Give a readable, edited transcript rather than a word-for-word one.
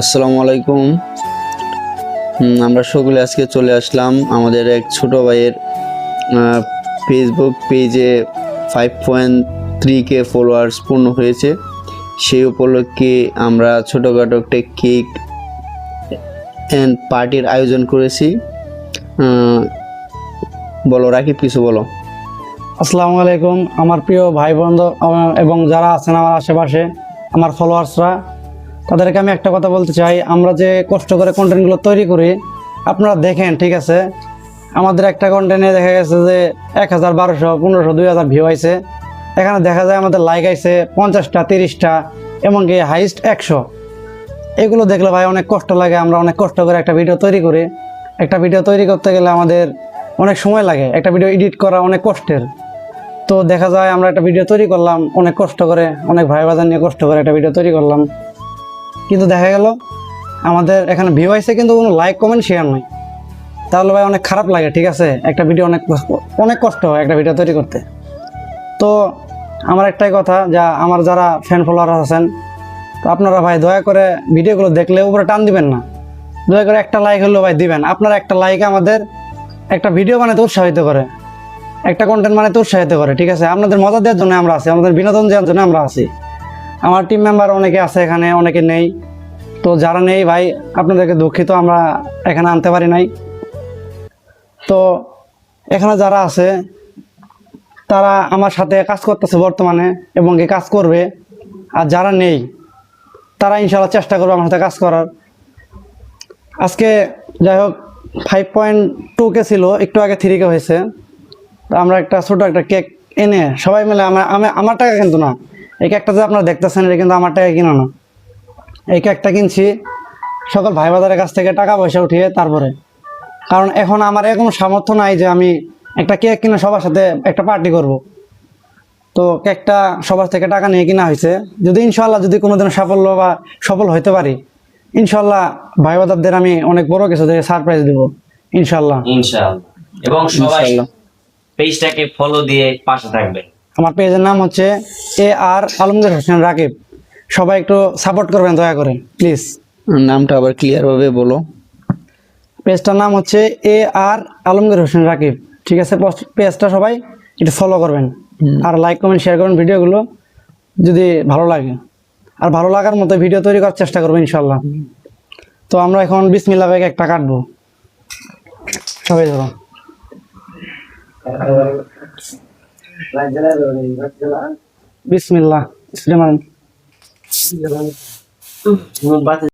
আসসালামু আলাইকুম। আমরা সকলে আজকে চলে আসলাম আমাদের এক ছোট ভাইয়ের ফেসবুক পেজে 5.3K ফলোয়ার্স পূর্ণ হয়েছে। সেই উপলক্ষে আমরা ছোটোখাটো একটা কেক অ্যান্ড পার্টির আয়োজন করেছি। বলো রাকিব, কিছু বলো। আসসালামু আলাইকুম আমার প্রিয় ভাই বন্ধু এবং যারা আছেন আমার আশেপাশে আমার ফলোয়ার্সরা, তাদেরকে আমি একটা কথা বলতে চাই। আমরা যে কষ্ট করে কন্টেন্টগুলো তৈরি করি, আপনারা দেখেন, ঠিক আছে, আমাদের একটা কন্টেন্টে দেখা গেছে যে 1000, 1200, 1500, 2000 ভিউ আইছে। এখানে দেখা যায় আমাদের লাইক আইছে 50টা, 30টা, এমনকি হাইস্ট 100। এগুলো দেখলে ভাই অনেক কষ্ট লাগে। আমরা অনেক কষ্ট করে একটা ভিডিও তৈরি করি। একটা ভিডিও তৈরি করতে গেলে আমাদের অনেক সময় লাগে। একটা ভিডিও এডিট করা অনেক কষ্টের। তো দেখা যায় আমরা একটা ভিডিও তৈরি করলাম অনেক কষ্ট করে, অনেক ভাই বাজার নিয়ে কষ্ট করে একটা ভিডিও তৈরি করলাম, কিন্তু দেখা গেল আমাদের এখানে ভিউ আইছে কিন্তু কোনো লাইক কমেন্ট শেয়ার নাই। তাহলে ভাই অনেক খারাপ লাগে, ঠিক আছে। একটা ভিডিও অনেক কষ্ট হয় একটা ভিডিও তৈরি করতে। তো আমার একটাই কথা, যা আমার যারা ফ্যান ফলোয়ার আছেন, তো আপনারা ভাই দয়া করে ভিডিওগুলো দেখলে উপরে টান দিবেন না। দয়া করে একটা লাইক হলেও ভাই দিবেন। আপনারা একটা লাইক আমাদের একটা ভিডিও বানাতে উৎসাহিত করে, একটা কন্টেন্ট বানাতে উৎসাহিত করে, ঠিক আছে। আপনাদের মজা দেওয়ার জন্য আমরা আছি, আমাদের বিনোদন দেওয়ার জন্য আমরা আছি। আমার টিম মেম্বার অনেকে আছে এখানে, অনেকে নেই। তো যারা নেই ভাই, আপনাদেরকে দুঃখিত, আমরা এখানে আনতে পারি নাই। তো এখানে যারা আছে তারা আমার সাথে কাজ করতেছে বর্তমানে এবং কি কাজ করবে। আর যারা নেই তারা ইনশাআল্লাহ চেষ্টা করবে আমার সাথে কাজ করার। আজকে যাই হোক 5.2K ছিল, একটু আগে 3K হয়েছে। তো আমরা একটা ছোটো একটা কেক এনে সবাই মিলে, আমার টাকা কিন্তু না, এই কেকটা যে আপনারা দেখতেছেন এটা কিন্তু আমার টাকা কিনা না। এই কেকটা কিনছি সকল ভাই বাজারের কাছ থেকে টাকা পয়সা উঠিয়ে তারপরে। কারণ এখন আমার এরকম সামর্থ্য নাই যে আমি একটা কেক কিনে সবার সাথে একটা পার্টি করব। তো কেকটা সবার থেকে টাকা নিয়ে কিনা হয়েছে। যদি ইনশাল্লাহ যদি কোনোদিন সাফল্য বা সফল হইতে পারি, ইনশাল্লাহ ভাই বাজারদের আমি অনেক বড় কিছু থেকে সারপ্রাইজ দেব ইনশাল্লাহ। এবং সবাই পেজটাকে ফলো দিয়ে পাশে থাকবেন। আমার পেজের নাম হচ্ছে AR আলমগীর হোসেন রাকিব। সবাই একটু সাপোর্ট করবেন দয়া করে প্লিজ। নামটা আবার ক্লিয়ারভাবে বলো। পেজটার নাম হচ্ছে AR আলমগীর হোসেন রাকিব, ঠিক আছে। পেজটা সবাই একটু ফলো করবেন আর লাইক কমেন্ট শেয়ার করবেন ভিডিওগুলো যদি ভালো লাগে। আর ভালো লাগার মতো ভিডিও তৈরি করার চেষ্টা করবো ইনশাল্লাহ। তো আমরা এখন বিসমিল্লাহ ভাবে একটা কাটবো, সবাই ধরো। বিসমিল্লাহ।